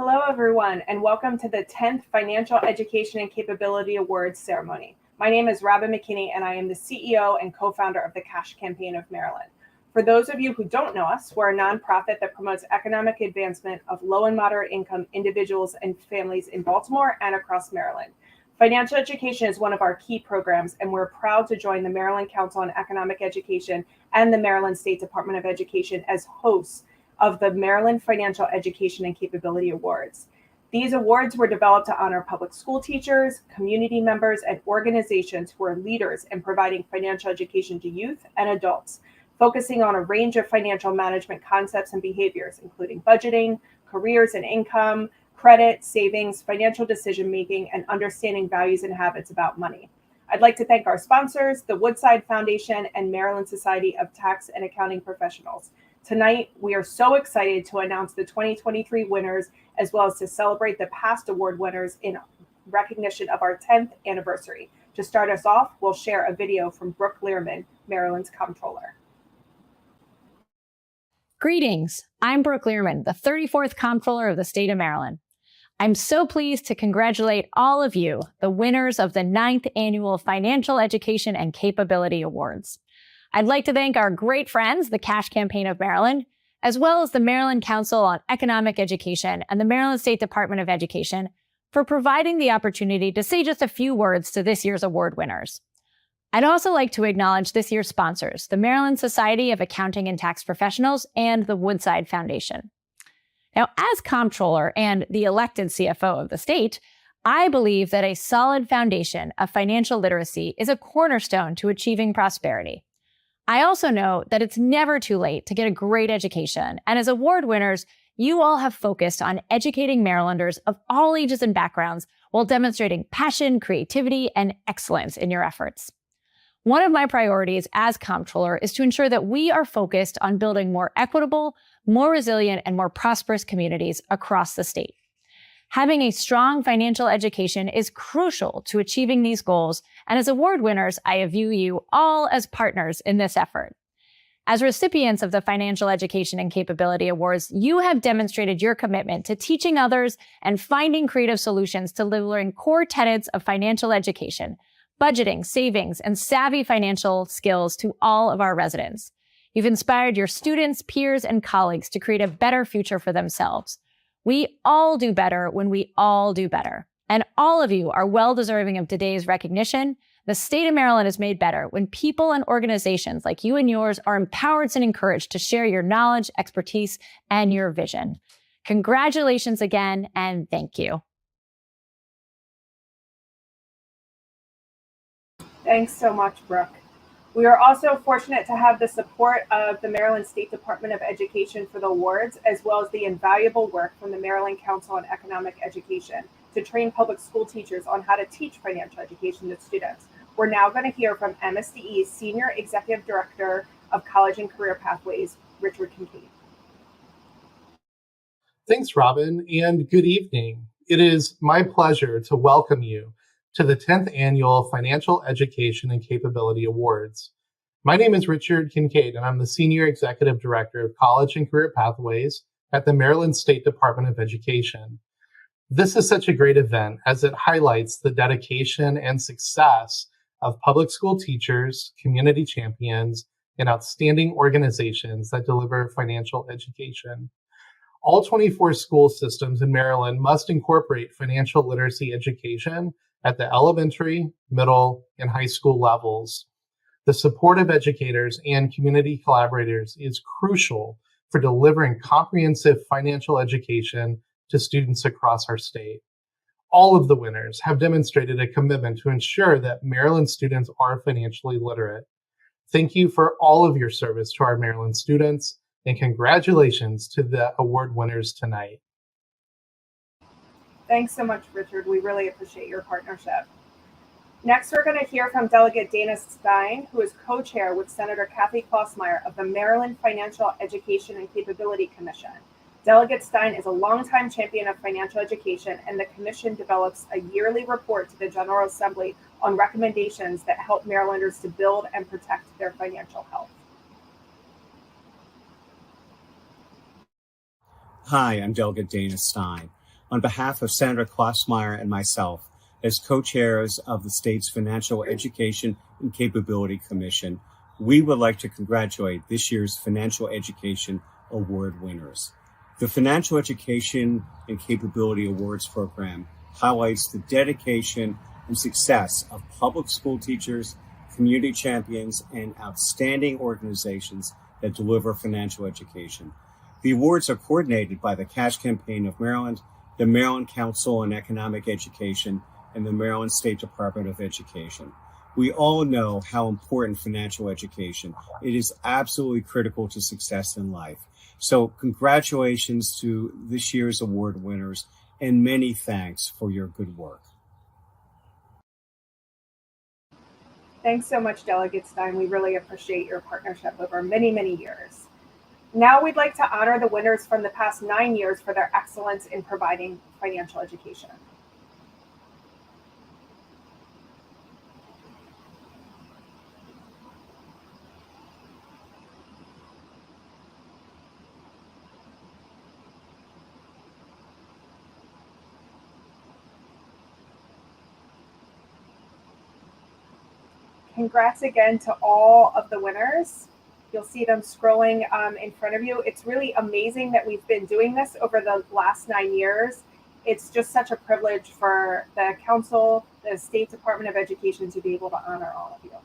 Hello, everyone, and welcome to the 10th Financial Education and Capability Awards ceremony. My name is Robin McKinney, and I am the CEO and co-founder of the Cash Campaign of Maryland. For those of you who don't know us, we're a nonprofit that promotes economic advancement of low and moderate income individuals and families in Baltimore and across Maryland. Financial education is one of our key programs, and we're proud to join the Maryland Council on Economic Education and the Maryland State Department of Education as hosts of the Maryland Financial Education and Capability Awards. These awards were developed to honor public school teachers, community members, and organizations who are leaders in providing financial education to youth and adults, focusing on a range of financial management concepts and behaviors, including budgeting, careers and income, credit, savings, financial decision-making, and understanding values and habits about money. I'd like to thank our sponsors, the Woodside Foundation and Maryland Society of Tax and Accounting Professionals. Tonight, we are so excited to announce the 2023 winners, as well as to celebrate the past award winners in recognition of our 10th anniversary. To start us off, we'll share a video from Brooke Learman, Maryland's comptroller. Greetings, I'm Brooke Learman, the 34th comptroller of the state of Maryland. I'm so pleased to congratulate all of you, the winners of the 9th Annual Financial Education and Capability Awards. I'd like to thank our great friends, the Cash Campaign of Maryland, as well as the Maryland Council on Economic Education and the Maryland State Department of Education for providing the opportunity to say just a few words to this year's award winners. I'd also like to acknowledge this year's sponsors, the Maryland Society of Accounting and Tax Professionals and the Woodside Foundation. Now, as comptroller and the elected CFO of the state, I believe that a solid foundation of financial literacy is a cornerstone to achieving prosperity. I also know that it's never too late to get a great education, and as award winners, you all have focused on educating Marylanders of all ages and backgrounds while demonstrating passion, creativity, and excellence in your efforts. One of my priorities as comptroller is to ensure that we are focused on building more equitable, more resilient, and more prosperous communities across the state. Having a strong financial education is crucial to achieving these goals, and as award winners, I view you all as partners in this effort. As recipients of the Financial Education and Capability Awards, you have demonstrated your commitment to teaching others and finding creative solutions to delivering core tenets of financial education, budgeting, savings, and savvy financial skills to all of our residents. You've inspired your students, peers, and colleagues to create a better future for themselves. We all do better when we all do better. And all of you are well deserving of today's recognition. The state of Maryland is made better when people and organizations like you and yours are empowered and encouraged to share your knowledge, expertise, and your vision. Congratulations again, and thank you. Thanks so much, Brooke. We are also fortunate to have the support of the Maryland State Department of Education for the awards, as well as the invaluable work from the Maryland Council on Economic Education to train public school teachers on how to teach financial education to students. We're now going to hear from MSDE's Senior Executive Director of College and Career Pathways, Richard Kincaid. Thanks, Robin, and good evening. It is my pleasure to welcome you to the 10th Annual Financial Education and Capability Awards. My name is Richard Kincaid, and I'm the Senior Executive Director of College and Career Pathways at the Maryland State Department of Education. This is such a great event as it highlights the dedication and success of public school teachers, community champions, and outstanding organizations that deliver financial education. All 24 school systems in Maryland must incorporate financial literacy education at the elementary, middle, and high school levels. The support of educators and community collaborators is crucial for delivering comprehensive financial education to students across our state. All of the winners have demonstrated a commitment to ensure that Maryland students are financially literate. Thank you for all of your service to our Maryland students, and congratulations to the award winners tonight. Thanks so much, Richard. We really appreciate your partnership. Next, we're going to hear from Delegate Dana Stein, who is co-chair with Senator Kathy Klossmeyer of the Maryland Financial Education and Capability Commission. Delegate Stein is a longtime champion of financial education, and the commission develops a yearly report to the General Assembly on recommendations that help Marylanders to build and protect their financial health. Hi, I'm Delegate Dana Stein. On behalf of Senator Klossmeyer and myself, as co-chairs of the state's Financial Education and Capability Commission, we would like to congratulate this year's Financial Education Award winners. The Financial Education and Capability Awards program highlights the dedication and success of public school teachers, community champions, and outstanding organizations that deliver financial education. The awards are coordinated by the Cash Campaign of Maryland, the Maryland Council on Economic Education, and the Maryland State Department of Education. We all know how important financial education. It is absolutely critical to success in life. So congratulations to this year's award winners and many thanks for your good work. Thanks so much, Delegate Stein. We really appreciate your partnership over many, many years. Now we'd like to honor the winners from the past 9 years for their excellence in providing financial education. Congrats again to all of the winners. You'll see them scrolling in front of you. It's really amazing that we've been doing this over the last 9 years. It's just such a privilege for the council, the State Department of Education to be able to honor all of you.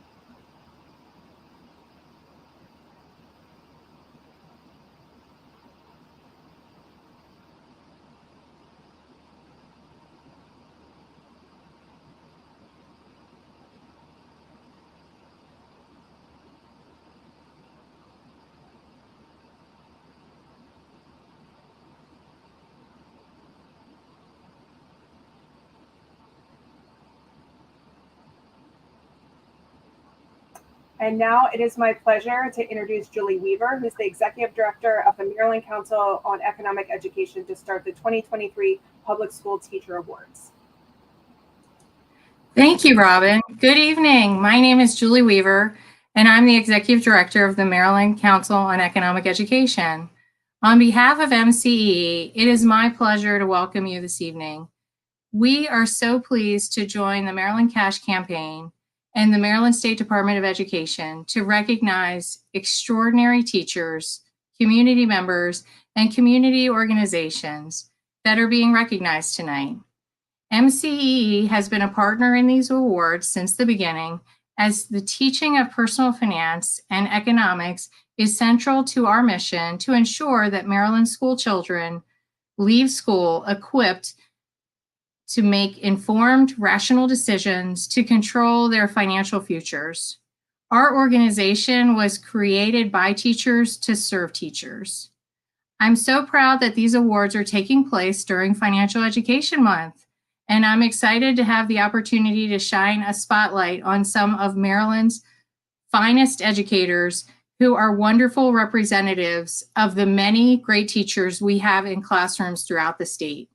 And now it is my pleasure to introduce Julie Weaver, who's the Executive Director of the Maryland Council on Economic Education, to start the 2023 Public School Teacher Awards. Thank you, Robin. Good evening. My name is Julie Weaver, and I'm the Executive Director of the Maryland Council on Economic Education. On behalf of MCEE, it is my pleasure to welcome you this evening. We are so pleased to join the Maryland Cash Campaign and the Maryland State Department of Education to recognize extraordinary teachers, community members, and community organizations that are being recognized tonight. MCEE has been a partner in these awards since the beginning, as the teaching of personal finance and economics is central to our mission to ensure that Maryland school children leave school equipped to make informed, rational decisions to control their financial futures. Our organization was created by teachers to serve teachers. I'm so proud that these awards are taking place during Financial Education Month, and I'm excited to have the opportunity to shine a spotlight on some of Maryland's finest educators who are wonderful representatives of the many great teachers we have in classrooms throughout the state.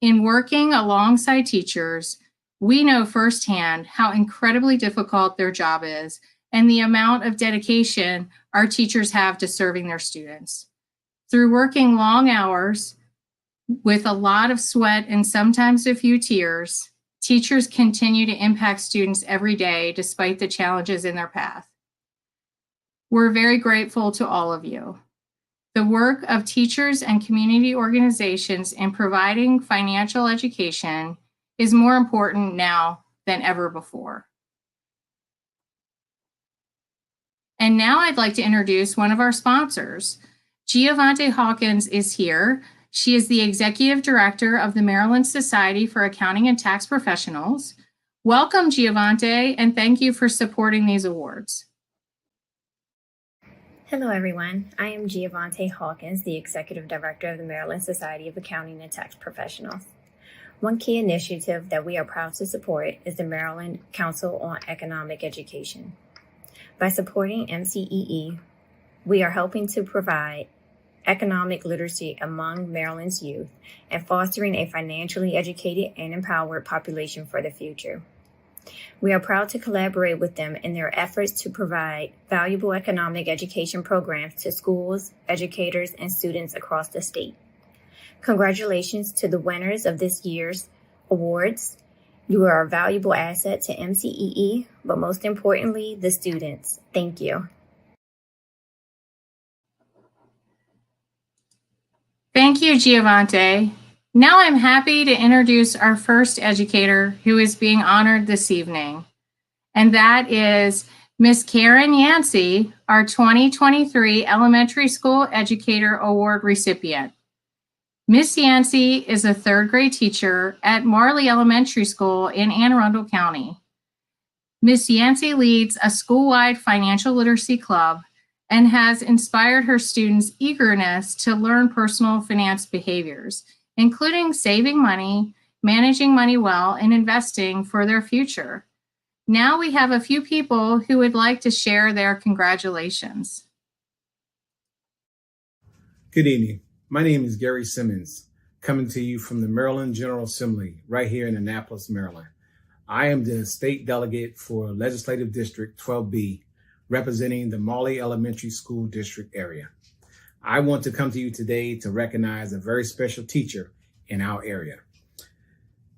In working alongside teachers, we know firsthand how incredibly difficult their job is and the amount of dedication our teachers have to serving their students. Through working long hours with a lot of sweat and sometimes a few tears, teachers continue to impact students every day despite the challenges in their path. We're very grateful to all of you. The work of teachers and community organizations in providing financial education is more important now than ever before. And now I'd like to introduce one of our sponsors. Giovante Hawkins is here. She is the Executive Director of the Maryland Society for Accounting and Tax Professionals. Welcome, Giovante, and thank you for supporting these awards. Hello, everyone. I am Giovante Hawkins, the Executive Director of the Maryland Society of Accounting and Tax Professionals. One key initiative that we are proud to support is the Maryland Council on Economic Education. By supporting MCEE, we are helping to provide economic literacy among Maryland's youth and fostering a financially educated and empowered population for the future. We are proud to collaborate with them in their efforts to provide valuable economic education programs to schools, educators, and students across the state. Congratulations to the winners of this year's awards. You are a valuable asset to MCEE, but most importantly, the students. Thank you. Thank you, Giovante. Now I'm happy to introduce our first educator who is being honored this evening, and that is Miss Karen Yancey, our 2023 Elementary School Educator Award recipient. Miss Yancey is a third grade teacher at Marley Elementary School in Anne Arundel County. Miss Yancey leads a school-wide financial literacy club and has inspired her students' eagerness to learn personal finance behaviors, including saving money, managing money well, and investing for their future. Now we have a few people who would like to share their congratulations. Good evening. My name is Gary Simmons, coming to you from the Maryland General Assembly right here in Annapolis, Maryland. I am the state delegate for Legislative District 12B, representing the Marley Elementary School District area. I want to come to you today to recognize a very special teacher in our area.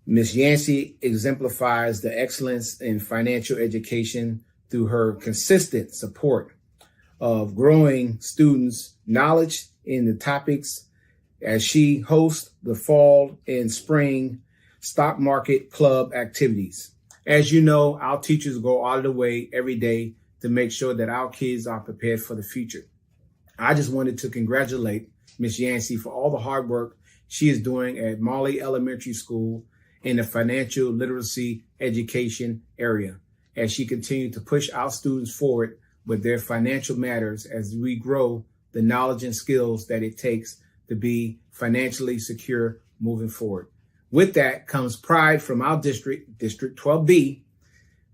Ms. Yancey exemplifies the excellence in financial education through her consistent support of growing students' knowledge in the topics as she hosts the fall and spring stock market club activities. As you know, our teachers go out of the way every day to make sure that our kids are prepared for the future. I just wanted to congratulate Ms. Yancey for all the hard work she is doing at Marley Elementary School in the financial literacy education area as she continues to push our students forward with their financial matters as we grow the knowledge and skills that it takes to be financially secure moving forward. With that comes pride from our district, District 12B,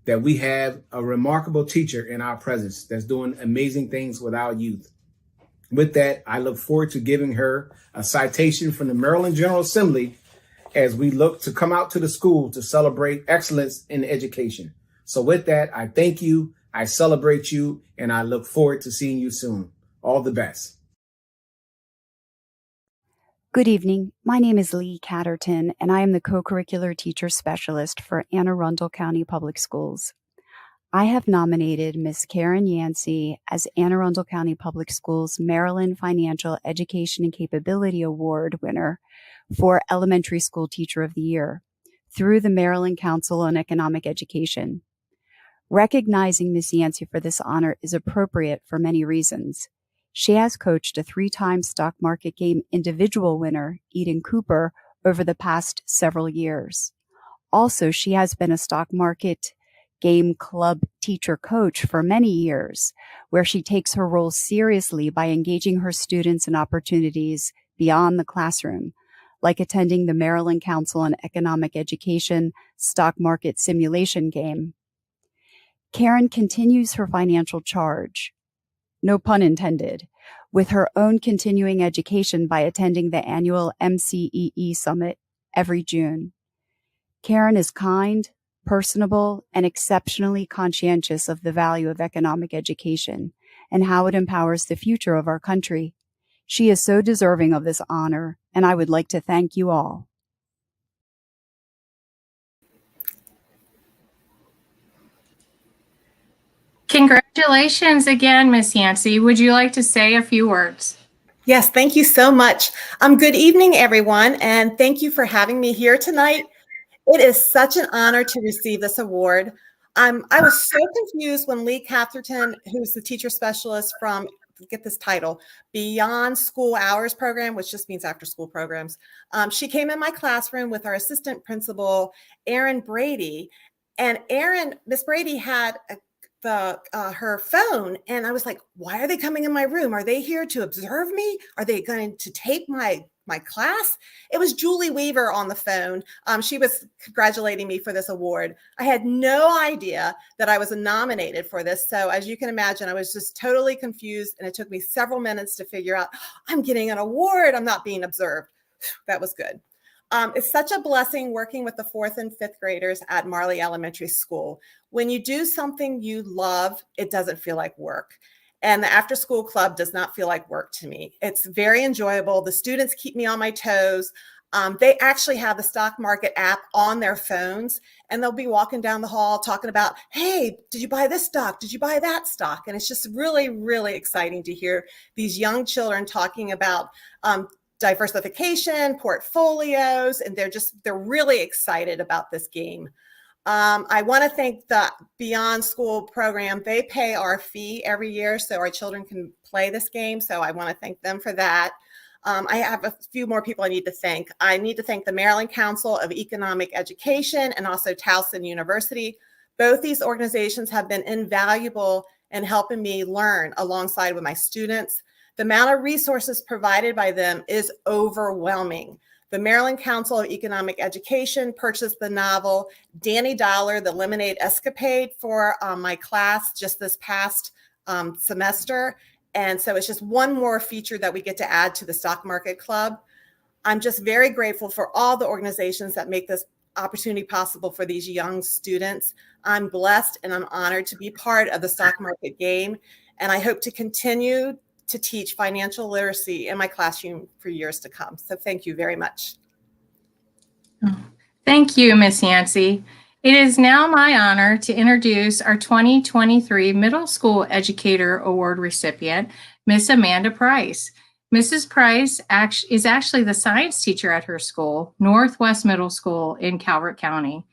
that we have a remarkable teacher in our presence that's doing amazing things with our youth. With that, I look forward to giving her a citation from the Maryland General Assembly as we look to come out to the school to celebrate excellence in education. So with that, I thank you, I celebrate you, and I look forward to seeing you soon. All the best. Good evening. My name is Lee Catterton, and I am the co-curricular teacher specialist for Anne Arundel County Public Schools. I have nominated Ms. Karen Yancey as Anne Arundel County Public Schools Maryland Financial Education and Capability Award winner for Elementary School Teacher of the Year through the Maryland Council on Economic Education. Recognizing Ms. Yancey for this honor is appropriate for many reasons. She has coached a 3-time stock market game individual winner, Eden Cooper, over the past several years. Also, she has been a stock market game club teacher coach for many years, where she takes her role seriously by engaging her students in opportunities beyond the classroom, like attending the Maryland Council on Economic Education stock market simulation game. Karen continues her financial charge, no pun intended, with her own continuing education by attending the annual MCEE Summit every June. Karen is kind, personable, and exceptionally conscientious of the value of economic education and how it empowers the future of our country. She is so deserving of this honor, and I would like to thank you all. Congratulations again, Miss Yancey. Would you like to say a few words? Yes, thank you so much. Good evening, everyone, and thank you for having me here tonight. It is such an honor to receive this award. I was so confused when Lee Catherton, who's the teacher specialist from, get this title, Beyond School Hours program, which just means after school programs. She came in my classroom with our assistant principal, Erin Brady, and Miss Brady had her phone, and I was like, why are they coming in my room? Are they here to observe me? Are they going to tape my class? It was Julie Weaver on the phone. She was congratulating me for this award. I had no idea that I was nominated for this. So as you can imagine, I was just totally confused, and it took me several minutes to figure out I'm getting an award. I'm not being observed. That was good. It's such a blessing working with the 4th and 5th graders at Marley Elementary School. When you do something you love, it doesn't feel like work. And the after school club does not feel like work to me. It's very enjoyable. The students keep me on my toes. They actually have the stock market app on their phones, and they'll be walking down the hall talking about, hey, did you buy this stock? Did you buy that stock? And it's just really, really exciting to hear these young children talking about diversification, portfolios, and they're really excited about this game. I want to thank the Beyond School program. They pay our fee every year so our children can play this game. So I want to thank them for that. I have a few more people I need to thank. I need to thank the Maryland Council of Economic Education and also Towson University. Both these organizations have been invaluable in helping me learn alongside with my students. The amount of resources provided by them is overwhelming. The Maryland Council of Economic Education purchased the novel Danny Dollar, The Lemonade Escapade for my class just this past semester. And so it's just one more feature that we get to add to the Stock Market Club. I'm just very grateful for all the organizations that make this opportunity possible for these young students. I'm blessed and I'm honored to be part of the stock market game. And I hope to continue to teach financial literacy in my classroom for years to come. So thank you very much. Thank you, Ms. Yancey. It is now my honor to introduce our 2023 Middle School Educator Award recipient, Miss Amanda Price. Mrs. Price is actually the science teacher at her school, Northwest Middle School in Calvert County.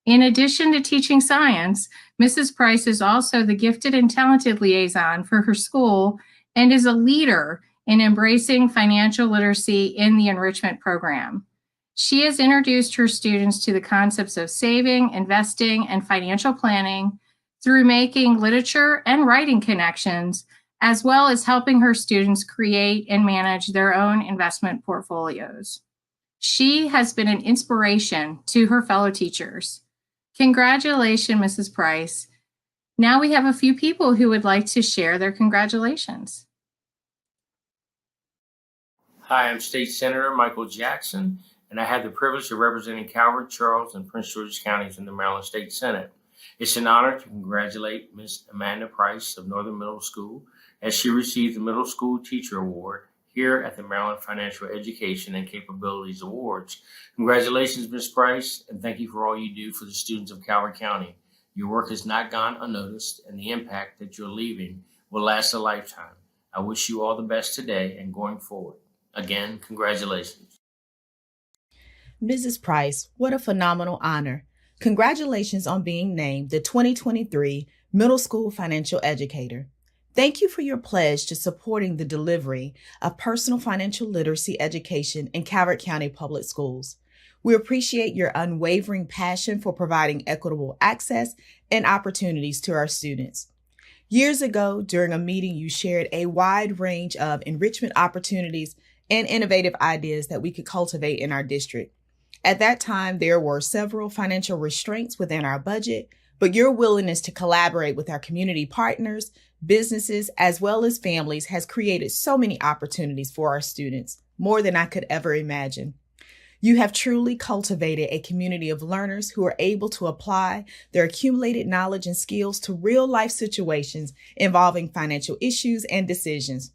In addition to teaching science, Mrs. Price is also the gifted and talented liaison for her school and is a leader in embracing financial literacy in the enrichment program. She has introduced her students to the concepts of saving, investing, and financial planning through making literature and writing connections, as well as helping her students create and manage their own investment portfolios. She has been an inspiration to her fellow teachers. Congratulations, Mrs. Price. Now we have a few people who would like to share their congratulations. Hi, I'm State Senator Michael Jackson, and I had the privilege of representing Calvert, Charles, and Prince George's counties in the Maryland State Senate. It's an honor to congratulate Ms. Amanda Price of Northern Middle School as she received the Middle School Teacher Award here at the Maryland Financial Education and Capabilities Awards. Congratulations, Ms. Price, and thank you for all you do for the students of Calvert County. Your work has not gone unnoticed, and the impact that you're leaving will last a lifetime. I wish you all the best today and going forward. Again, congratulations. Mrs. Price, what a phenomenal honor. Congratulations on being named the 2023 Middle School Financial Educator. Thank you for your pledge to supporting the delivery of personal financial literacy education in Calvert County Public Schools. We appreciate your unwavering passion for providing equitable access and opportunities to our students. Years ago, during a meeting, you shared a wide range of enrichment opportunities and innovative ideas that we could cultivate in our district. At that time, there were several financial restraints within our budget, but your willingness to collaborate with our community partners, businesses, as well as families has created so many opportunities for our students, more than I could ever imagine. You have truly cultivated a community of learners who are able to apply their accumulated knowledge and skills to real-life situations involving financial issues and decisions.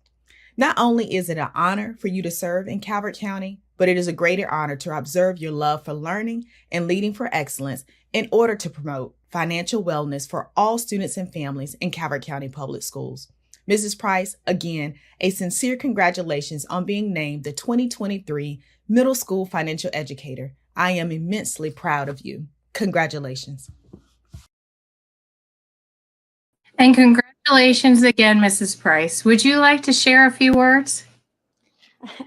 Not only is it an honor for you to serve in Calvert County, but it is a greater honor to observe your love for learning and leading for excellence in order to promote financial wellness for all students and families in Calvert County Public Schools. Mrs. Price, again, a sincere congratulations on being named the 2023 Middle School Financial Educator. I am immensely proud of you. Congratulations. And congratulations again, Mrs. Price. Would you like to share a few words?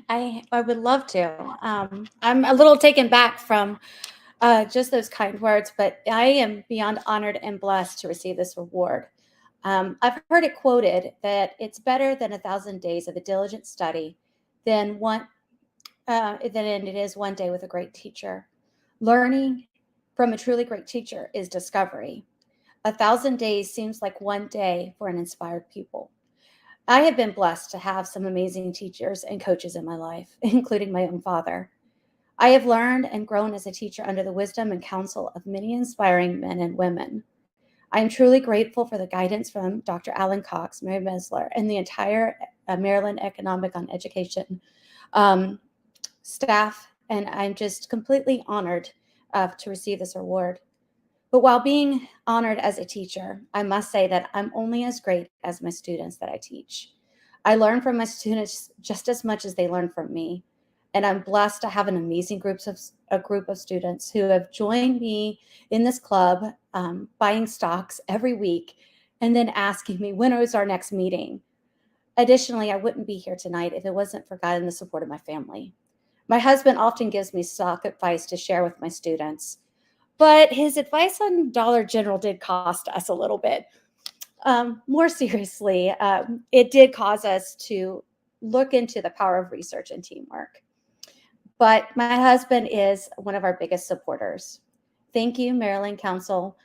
I would love to. I'm a little taken back from just those kind words, but I am beyond honored and blessed to receive this award. I've heard it quoted that it's better than 1,000 days of a diligent study than it is one day with a great teacher. Learning from a truly great teacher is discovery. 1,000 days seems like one day for an inspired pupil. I have been blessed to have some amazing teachers and coaches in my life, including my own father. I have learned and grown as a teacher under the wisdom and counsel of many inspiring men and women. I'm truly grateful for the guidance from Dr. Alan Cox, Mary Mesler, and the entire Maryland Economic on Education staff, and I'm just completely honored to receive this award. But while being honored as a teacher, I must say that I'm only as great as my students that I teach. I learn from my students just as much as they learn from me. And I'm blessed to have an amazing group of students who have joined me in this club, buying stocks every week, and then asking me, when is our next meeting? Additionally, I wouldn't be here tonight if it wasn't for God and the support of my family. My husband often gives me stock advice to share with my students, but his advice on Dollar General did cost us a little bit. More seriously, it did cause us to look into the power of research and teamwork. But my husband is one of our biggest supporters. Thank you, Maryland Council,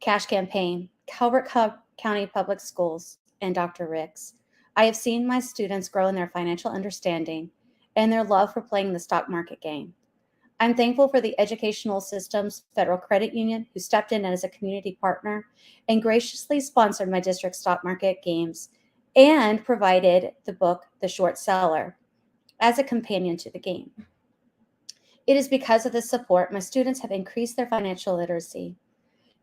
Cash Campaign, Calvert County Public Schools, and Dr. Ricks. I have seen my students grow in their financial understanding and their love for playing the stock market game. I'm thankful for the Educational Systems Federal Credit Union, who stepped in as a community partner and graciously sponsored my district stock market games and provided the book, The Short Seller, as a companion to the game. It is because of this support my students have increased their financial literacy.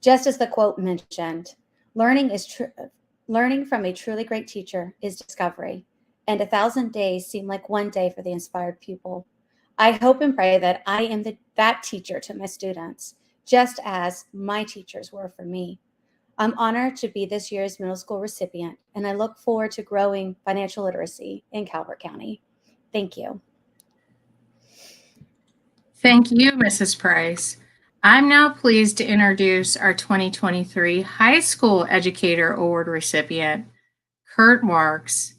Just as the quote mentioned, learning from a truly great teacher is discovery, and 1,000 days seem like one day for the inspired pupil. I hope and pray that I am that teacher to my students, just as my teachers were for me. I'm honored to be this year's middle school recipient, and I look forward to growing financial literacy in Calvert County. Thank you. Thank you, Mrs. Price. I'm now pleased to introduce our 2023 High School Educator Award recipient, Kurt Marks.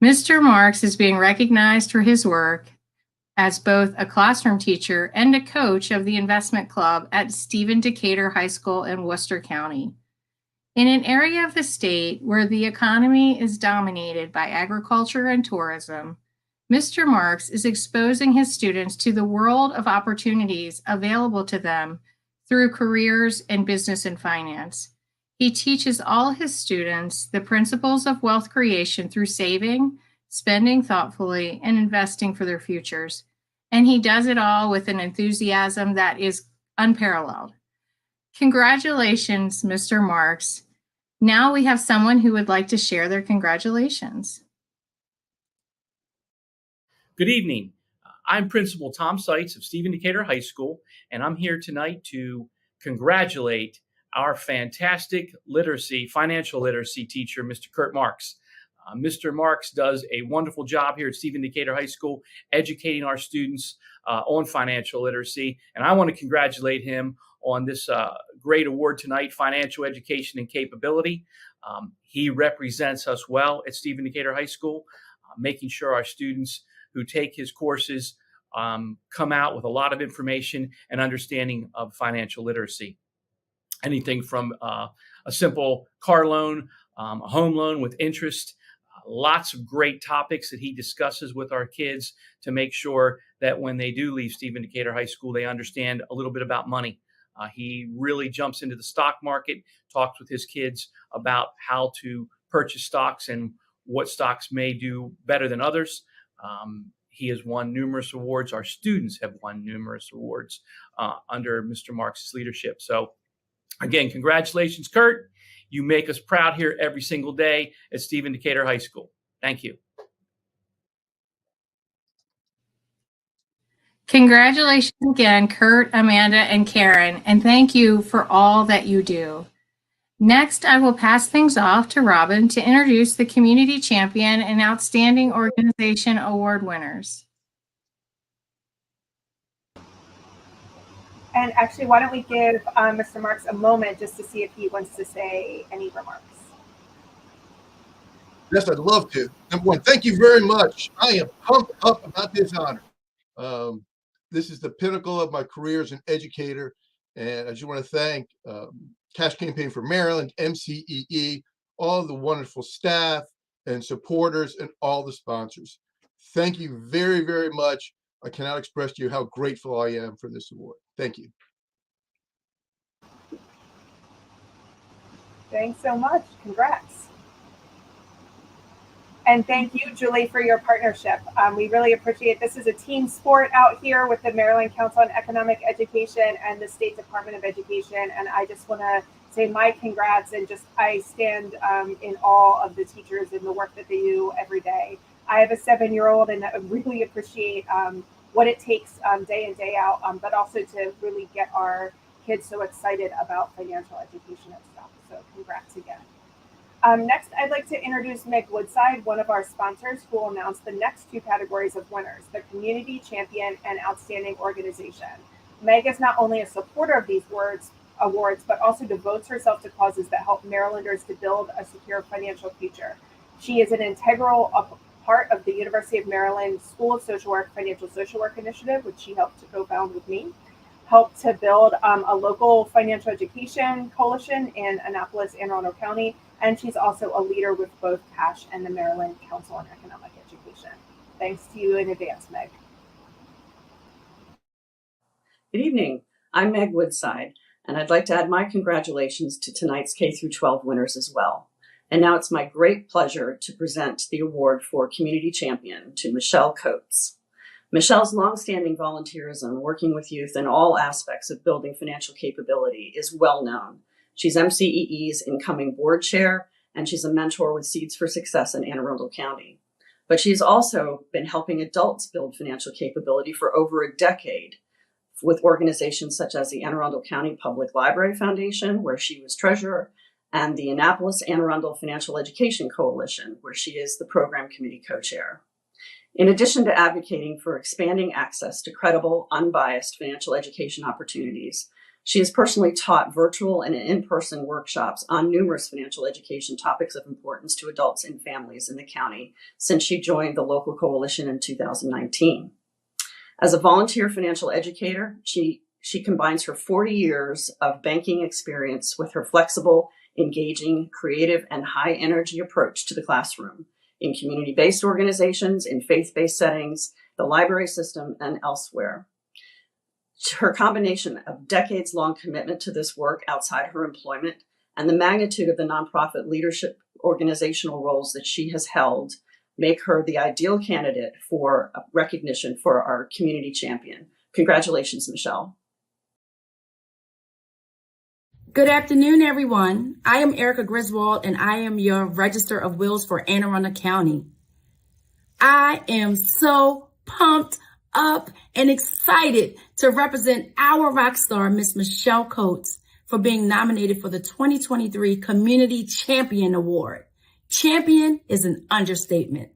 Mr. Marks is being recognized for his work as both a classroom teacher and a coach of the investment club at Stephen Decatur High School in Worcester County. In an area of the state where the economy is dominated by agriculture and tourism, Mr. Marks is exposing his students to the world of opportunities available to them through careers in business and finance. He teaches all his students the principles of wealth creation through saving, spending thoughtfully, and investing for their futures. And he does it all with an enthusiasm that is unparalleled. Congratulations, Mr. Marks. Now we have someone who would like to share their congratulations. Good evening. I'm Principal Tom Seitz of Stephen Decatur High School, and I'm here tonight to congratulate our fantastic financial literacy teacher, Mr. Kurt Marks. Mr. Marks does a wonderful job here at Stephen Decatur High School, educating our students on financial literacy, and I want to congratulate him on this great award tonight, Financial Education and Capability. He represents us well at Stephen Decatur High School, making sure our students who take his courses come out with a lot of information and understanding of financial literacy. Anything from a simple car loan, a home loan with interest, lots of great topics that he discusses with our kids to make sure that when they do leave Stephen Decatur High School, they understand a little bit about money. He really jumps into the stock market, talks with his kids about how to purchase stocks and what stocks may do better than others. He has won numerous awards. Our students have won numerous awards under Mr. Marks' leadership. So again, congratulations, Kurt. You make us proud here every single day at Stephen Decatur High School. Thank you. Congratulations again, Kurt, Amanda, and Karen, and thank you for all that you do. Next, I will pass things off to Robin to introduce the Community Champion and Outstanding Organization Award winners. And actually, why don't we give Mr. Marks a moment just to see if he wants to say any remarks. Yes, I'd love to. Number one, thank you very much. I am pumped up about this honor. This is the pinnacle of my career as an educator, and I just want to thank Cash Campaign for Maryland, MCEE, all the wonderful staff and supporters, and all the sponsors. Thank you very, very much. I cannot express to you how grateful I am for this award. Thank you. Thanks so much. Congrats. And thank you, Julie, for your partnership. We really appreciate this is a team sport out here with the Maryland Council on Economic Education and the State Department of Education. And I just want to say my congrats, and just I stand in awe of the teachers and the work that they do every day. I have a 7-year-old, and I really appreciate what it takes day in, day out, but also to really get our kids so excited about financial education and stuff. So congrats again. Next, I'd like to introduce Meg Woodside, one of our sponsors, who will announce the next 2 categories of winners, the Community Champion and Outstanding Organization. Meg is not only a supporter of these awards, but also devotes herself to causes that help Marylanders to build a secure financial future. She is an integral part of the University of Maryland School of Social Work Financial Social Work Initiative, which she helped to co-found with me, helped to build a local financial education coalition in Annapolis, Anne Arundel County, and she's also a leader with both CASH and the Maryland Council on Economic Education. Thanks to you in advance, Meg. Good evening. I'm Meg Woodside, and I'd like to add my congratulations to tonight's K-12 winners as well. And now it's my great pleasure to present the award for Community Champion to Michelle Coates. Michelle's longstanding volunteerism working with youth in all aspects of building financial capability is well known. She's MCEE's incoming board chair, and she's a mentor with Seeds for Success in Anne Arundel County. But she's also been helping adults build financial capability for over a decade with organizations such as the Anne Arundel County Public Library Foundation, where she was treasurer, and the Annapolis Anne Arundel Financial Education Coalition, where she is the program committee co-chair. In addition to advocating for expanding access to credible, unbiased financial education opportunities, she has personally taught virtual and in-person workshops on numerous financial education topics of importance to adults and families in the county since she joined the local coalition in 2019. As a volunteer financial educator, she combines her 40 years of banking experience with her flexible, engaging, creative, and high-energy approach to the classroom in community-based organizations, in faith-based settings, the library system, and elsewhere. Her combination of decades-long commitment to this work outside her employment and the magnitude of the nonprofit leadership organizational roles that she has held make her the ideal candidate for recognition for our Community Champion. Congratulations, Michelle. Good afternoon, everyone. I am Erica Griswold, and I am your Register of Wills for Anne Arundel County. I am so pumped up and excited to represent our rock star, Miss Michelle Coates, for being nominated for the 2023 Community Champion Award. Champion is an understatement.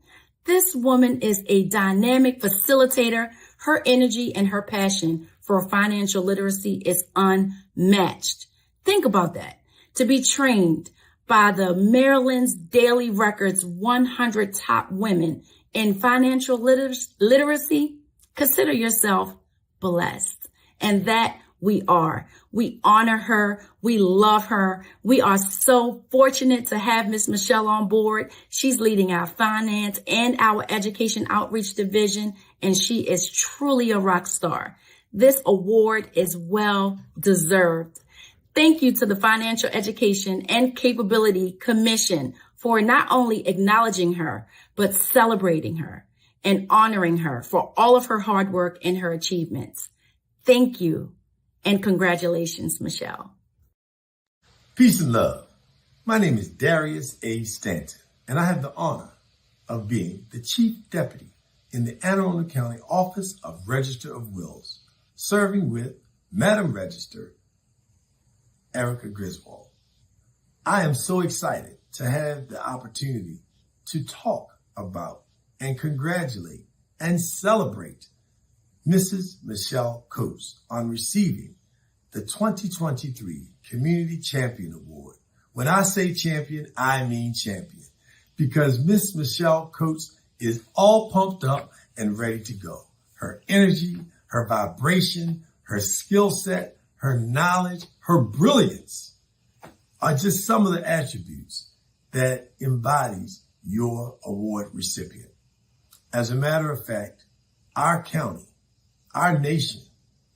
This woman is a dynamic facilitator. Her energy and her passion for financial literacy is unmatched. Think about that. To be trained by the Maryland's Daily Record's 100 top women in financial literacy, consider yourself blessed. And that we are. We honor her. We love her. We are so fortunate to have Miss Michelle on board. She's leading our finance and our education outreach division, and she is truly a rock star. This award is well deserved. Thank you to the Financial Education and Capability Commission for not only acknowledging her, but celebrating her and honoring her for all of her hard work and her achievements. Thank you. And congratulations, Michelle. Peace and love. My name is Darius A. Stanton, and I have the honor of being the Chief Deputy in the Anne Arundel County Office of Register of Wills, serving with Madam Register Erica Griswold. I am so excited to have the opportunity to talk about and congratulate and celebrate Mrs. Michelle Coates on receiving the 2023 Community Champion Award. When I say champion, I mean champion, because Miss Michelle Coates is all pumped up and ready to go. Her energy, her vibration, her skill set, her knowledge, her brilliance are just some of the attributes that embodies your award recipient. As a matter of fact, our county, our nation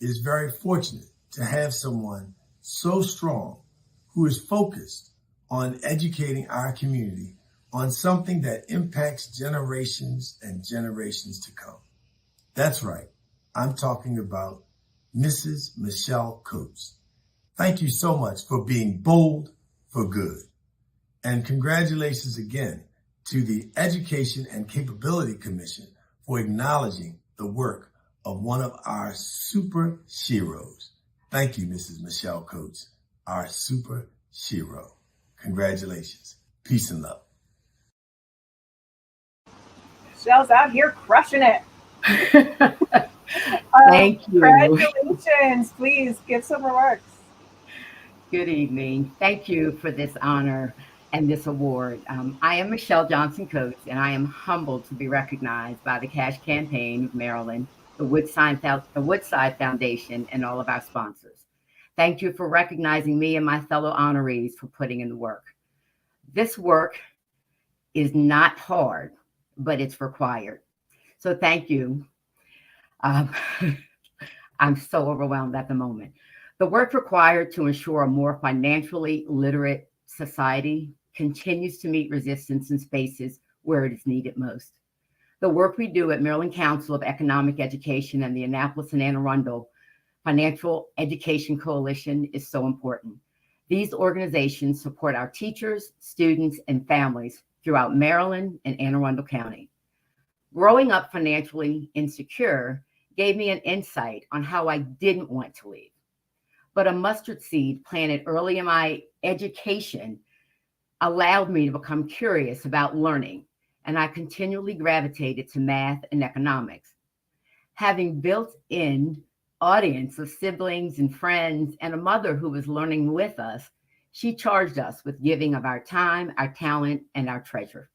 is very fortunate to have someone so strong who is focused on educating our community on something that impacts generations and generations to come. That's right. I'm talking about Mrs. Michelle Coates. Thank you so much for being bold for good. And congratulations again to the Education and Capability Commission for acknowledging the work of one of our super sheroes. Thank you, Mrs. Michelle Coates, our super shero. Congratulations. Peace and love. Michelle's out here crushing it. Thank you. Congratulations. Please give some remarks. Good evening. Thank you for this honor and this award. I am Michelle Johnson Coates, and I am humbled to be recognized by the Cash Campaign of Maryland, the Woodside Foundation, and all of our sponsors. Thank you for recognizing me and my fellow honorees for putting in the work. This work is not hard, but it's required. So thank you. I'm so overwhelmed at the moment. The work required to ensure a more financially literate society continues to meet resistance in spaces where it is needed most. The work we do at Maryland Council of Economic Education and the Annapolis and Anne Arundel Financial Education Coalition is so important. These organizations support our teachers, students, and families throughout Maryland and Anne Arundel County. Growing up financially insecure gave me an insight on how I didn't want to leave. But a mustard seed planted early in my education allowed me to become curious about learning, and I continually gravitated to math and economics. Having built-in audience of siblings and friends and a mother who was learning with us, she charged us with giving of our time, our talent, and our treasure.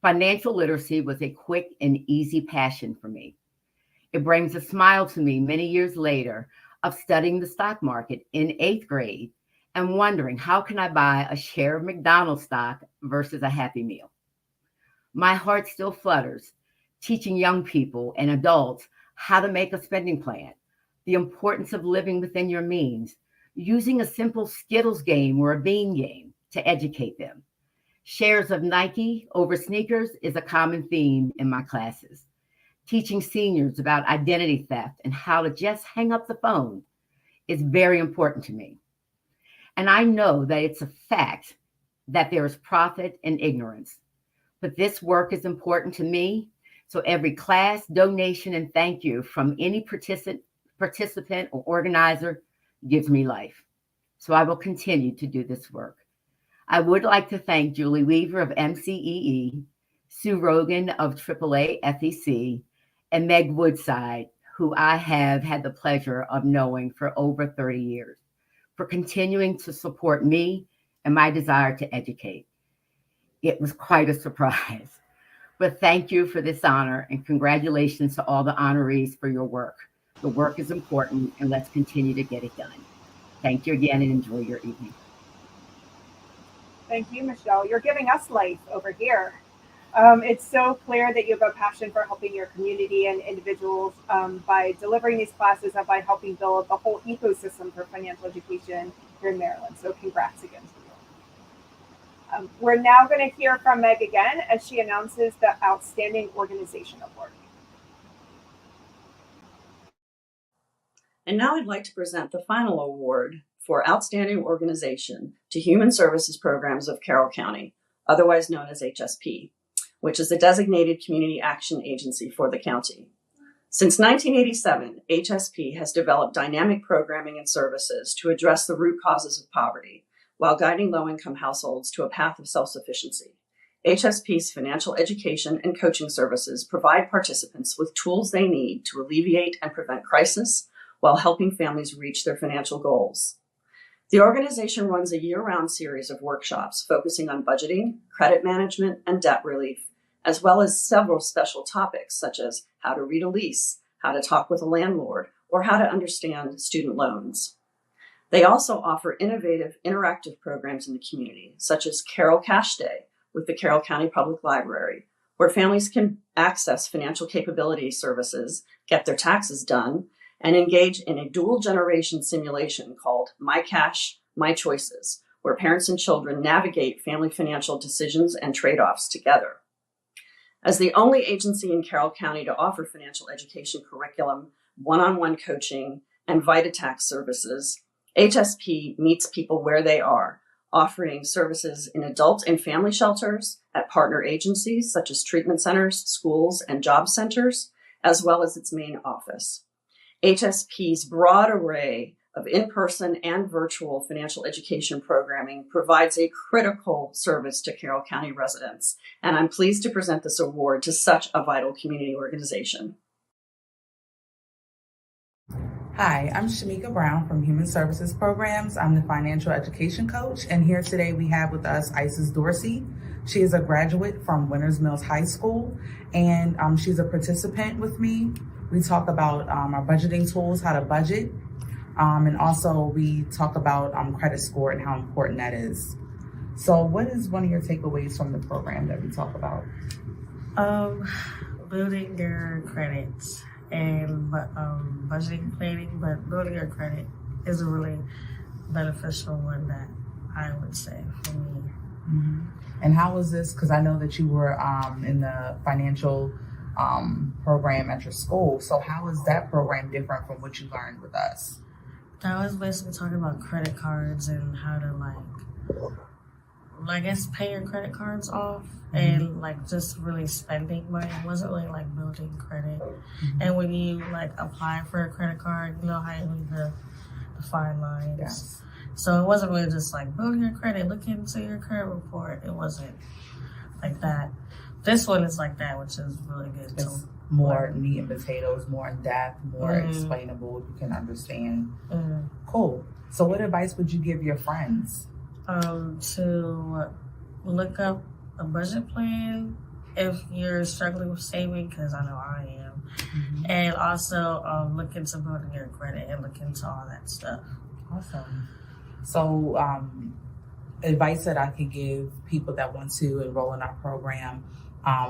Financial literacy was a quick and easy passion for me. It brings a smile to me many years later of studying the stock market in 8th grade and wondering, how can I buy a share of McDonald's stock versus a Happy Meal? My heart still flutters, teaching young people and adults how to make a spending plan, the importance of living within your means, using a simple Skittles game or a bean game to educate them. Shares of Nike over sneakers is a common theme in my classes. Teaching seniors about identity theft and how to just hang up the phone is very important to me. And I know that it's a fact that there is profit in ignorance. But this work is important to me, so every class, donation, and thank you from any participant or organizer gives me life. So I will continue to do this work. I would like to thank Julie Weaver of MCEE, Sue Rogan of AAA FEC, and Meg Woodside, who I have had the pleasure of knowing for over 30 years, for continuing to support me and my desire to educate. It was quite a surprise, but thank you for this honor and congratulations to all the honorees for your work. The work is important, and let's continue to get it done. Thank you again and enjoy your evening. Thank you, Michelle. You're giving us life over here. It's so clear that you have a passion for helping your community and individuals by delivering these classes and by helping build the whole ecosystem for financial education here in Maryland. So congrats again to you. We're now going to hear from Meg again as she announces the Outstanding Organization Award. And now I'd like to present the final award for Outstanding Organization to Human Services Programs of Carroll County, otherwise known as HSP, which is the designated community action agency for the county. Since 1987, HSP has developed dynamic programming and services to address the root causes of poverty while guiding low-income households to a path of self-sufficiency. HSP's financial education and coaching services provide participants with tools they need to alleviate and prevent crisis while helping families reach their financial goals. The organization runs a year-round series of workshops focusing on budgeting, credit management, and debt relief, as well as several special topics such as how to read a lease, how to talk with a landlord, or how to understand student loans. They also offer innovative, interactive programs in the community, such as Carroll Cash Day with the Carroll County Public Library, where families can access financial capability services, get their taxes done, and engage in a dual generation simulation called My Cash, My Choices, where parents and children navigate family financial decisions and trade-offs together. As the only agency in Carroll County to offer financial education curriculum, one-on-one coaching, and VitaTax services, HSP meets people where they are, offering services in adult and family shelters, at partner agencies such as treatment centers, schools, and job centers, as well as its main office. HSP's broad array of in-person and virtual financial education programming provides a critical service to Carroll County residents, and I'm pleased to present this award to such a vital community organization. Hi, I'm Shamika Brown from Human Services Programs. I'm the financial education coach, and here today we have with us Isis Dorsey. She is a graduate from Winters Mills High School, and she's a participant with me. We talk about our budgeting tools, how to budget, and also we talk about credit score and how important that is. So what is one of your takeaways from the program that we talk about? Building your credit and budgeting, planning, but building your credit is a really beneficial one that I would say for me. Mm-hmm. And how was this? Because I know that you were in the financial program at your school. So how is that program different from what you learned with us? I was basically talking about credit cards and how to I guess pay your credit cards off and just really spending money. It wasn't really building credit. Mm-hmm. And when you apply for a credit card, you know how you need the fine lines. Yes. So it wasn't really just building your credit, look into your credit report. It wasn't like that. This one is like that, which is really good. It's more meat and potatoes, more in depth, more explainable. You can understand. Mm-hmm. Cool. So what advice would you give your friends? To look up a budget plan if you're struggling with saving, because I know I am. Mm-hmm. And also look into building your credit and look into all that stuff. Awesome. So advice that I could give people that want to enroll in our program,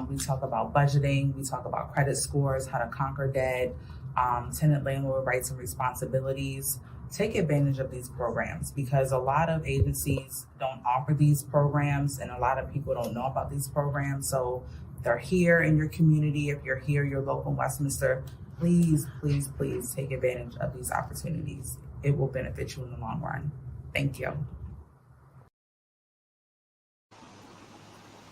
we talk about budgeting, we talk about credit scores, how to conquer debt, tenant landlord rights and responsibilities. Take advantage of these programs because a lot of agencies don't offer these programs and a lot of people don't know about these programs. So they're here in your community. If you're here, your local Westminster, please, please, please take advantage of these opportunities. It will benefit you in the long run. Thank you.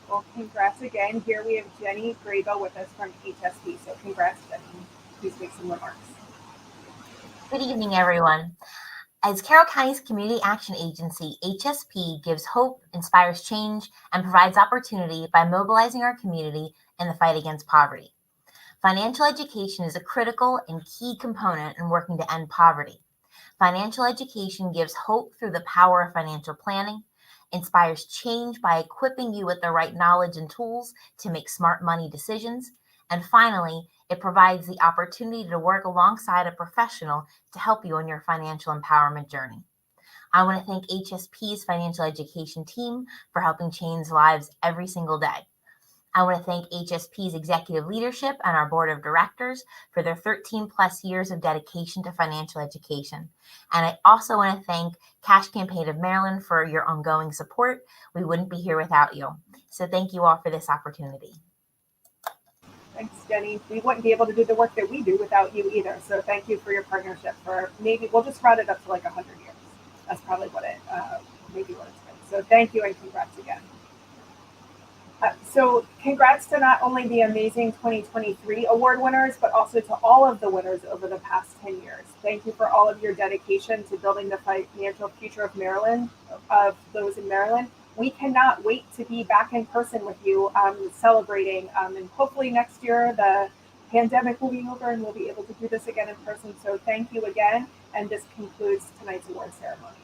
Well, congrats again. Here we have Jenny Grabo with us from HSP. So congrats, Jenny. Please make some remarks. Good evening, everyone. As Carroll County's community action agency, HSP gives hope, inspires change, and provides opportunity by mobilizing our community in the fight against poverty. Financial education is a critical and key component in working to end poverty. Financial education gives hope through the power of financial planning, inspires change by equipping you with the right knowledge and tools to make smart money decisions, and finally, it provides the opportunity to work alongside a professional to help you on your financial empowerment journey. I want to thank HSP's financial education team for helping change lives every single day. I want to thank HSP's executive leadership and our board of directors for their 13 plus years of dedication to financial education. And I also want to thank Cash Campaign of Maryland for your ongoing support. We wouldn't be here without you. So thank you all for this opportunity. Thanks, Jenny. We wouldn't be able to do the work that we do without you either. So thank you for your partnership for maybe, we'll just round it up to 100 years. That's probably what maybe what it's been. So thank you and congrats again. So congrats to not only the amazing 2023 award winners, but also to all of the winners over the past 10 years. Thank you for all of your dedication to building the financial future of Maryland, of those in Maryland. We cannot wait to be back in person with you celebrating. And hopefully next year, the pandemic will be over and we'll be able to do this again in person. So thank you again. And this concludes tonight's award ceremony.